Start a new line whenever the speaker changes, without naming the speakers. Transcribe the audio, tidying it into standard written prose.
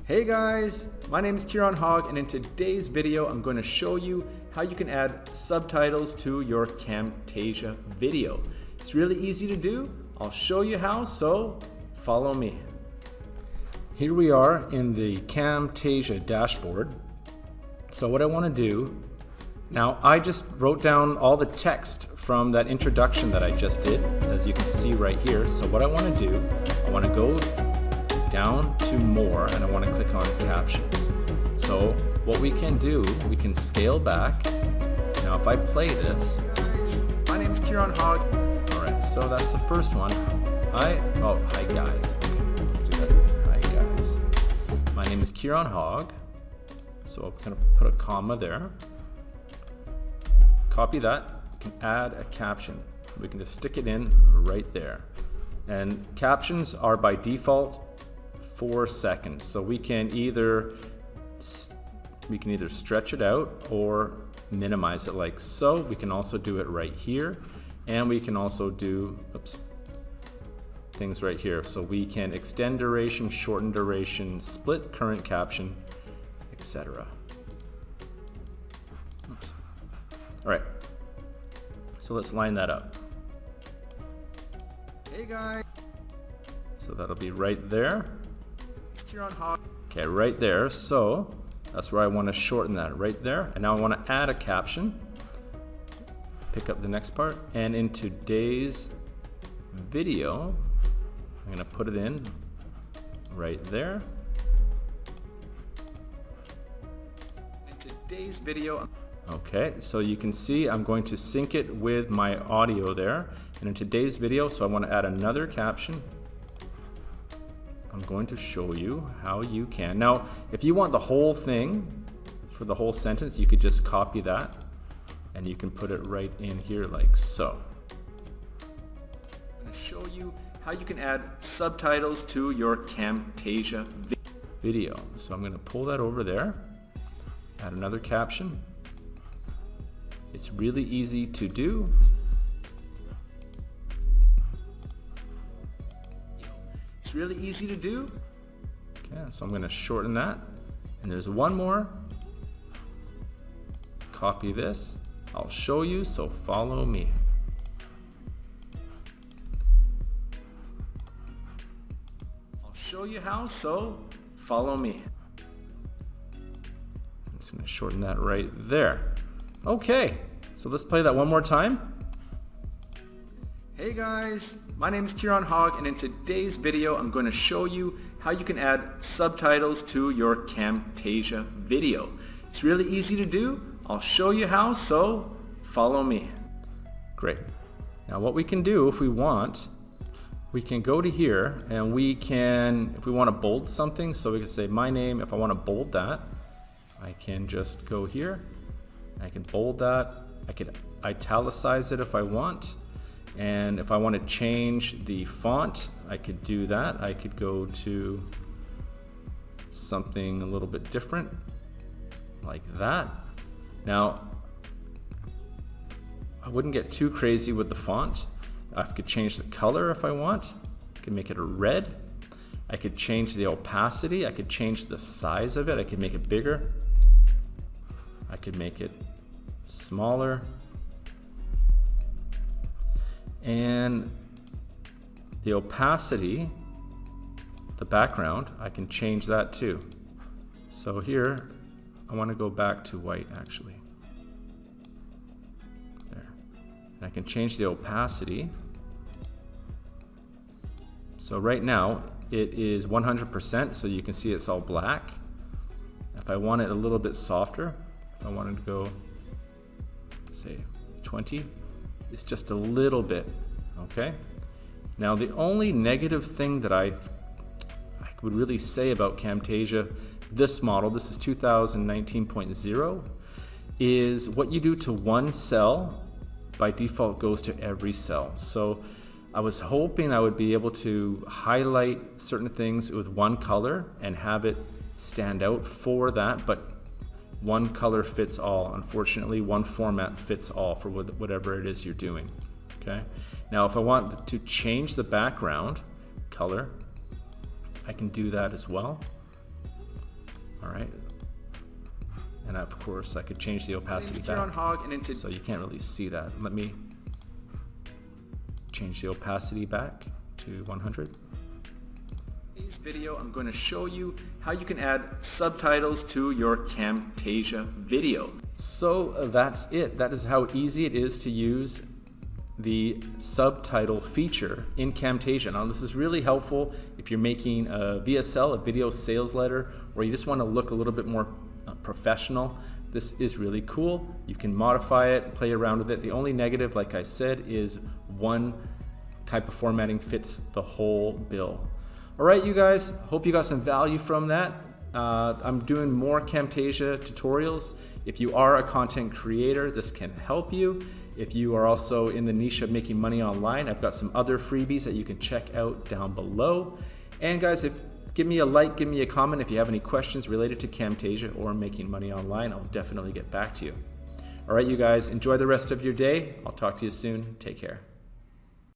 Hey guys, my name is Keiron Hogg, and in today's video I'm going to show you how you can add subtitles to your Camtasia video. It's really easy to do. I'll show you how, so follow me. Here we are in the Camtasia dashboard. So what I want to do, now I just wrote down all the text from that introduction that I just did, as you can see right here. So what I want to do, I want to go down to more and I want to click on captions. So what we can do, we can scale back. Now if I play this, guys, my name is Keiron Hogg. Alright, so that's the first one. Hi guys. Okay, let's do that again. Hi guys. My name is Keiron Hogg. So I'm going to put a comma there. Copy that. We can add a caption. We can just stick it in right there. And captions are by default 4 seconds, so we can either stretch it out or minimize it like so. We can also do it right here, and we can also do things right here. So we can extend duration, shorten duration, split current caption, etc. All right, so let's line that up. Hey guys. So that'll be right there. Okay, right there. So that's where I want to shorten that right there. And now I want to add a caption. Pick up the next part. And in today's video, I'm going to put it in right there. In today's video. Okay, so you can see I'm going to sync it with my audio there. And in today's video, so I want to add another caption. I'm going to show you how you can. Now, if you want the whole thing for the whole sentence, you could just copy that and you can put it right in here like so. I'm going to show you how you can add subtitles to your Camtasia video. So I'm going to pull that over there, add another caption. It's really easy to do. It's really easy to do. Okay, so I'm going to shorten that. And there's one more. Copy this. I'll show you, so follow me. I'll show you how, so follow me. I'm just going to shorten that right there. Okay, so let's play that one more time. Hey guys, my name is Keiron Hogg, and in today's video I'm going to show you how you can add subtitles to your Camtasia video. It's really easy to do. I'll show you how, so follow me. Great. Now what we can do if we want, we can go to here and we can, if we want to bold something, so we can say my name. If I want to bold that, I can just go here. I can bold that. I could italicize it if I want. And if I want to change the font, I could do that. I could go to something a little bit different, like that. Now, I wouldn't get too crazy with the font. I could change the color if I want. I could make it a red. I could change the opacity. I could change the size of it. I could make it bigger. I could make it smaller. And the opacity, the background, I can change that too. So here, I want to go back to white actually. There. And I can change the opacity. So right now, it is 100%, so you can see it's all black. If I want it a little bit softer, if I wanted to go, say, 20, it's just a little bit, okay? Now the only negative thing that I would really say about Camtasia, this model, this is 2019.0, is what you do to one cell by default goes to every cell. So I was hoping I would be able to highlight certain things with one color and have it stand out for that, but one color fits all. Unfortunately, one format fits all for whatever it is you're doing. Okay. Now, if I want to change the background color, I can do that as well. All right. And of course, I could change the opacity
Keiron
back,
Hogg, and
so you can't really see that. Let me change the opacity back to 100.
In this video, I'm going to show you how you can add subtitles to your Camtasia video.
So that's it. That is how easy it is to use the subtitle feature in Camtasia. Now this is really helpful if you're making a VSL, a video sales letter, or you just want to look a little bit more professional. This is really cool. You can modify it, play around with it. The only negative, like I said, is one type of formatting fits the whole bill. All right, you guys, hope you got some value from that. I'm doing more Camtasia tutorials. If you are a content creator, this can help you. If you are also in the niche of making money online, I've got some other freebies that you can check out down below. And guys, give me a like, give me a comment if you have any questions related to Camtasia or making money online. I'll definitely get back to you. All right, you guys, enjoy the rest of your day. I'll talk to you soon. Take care.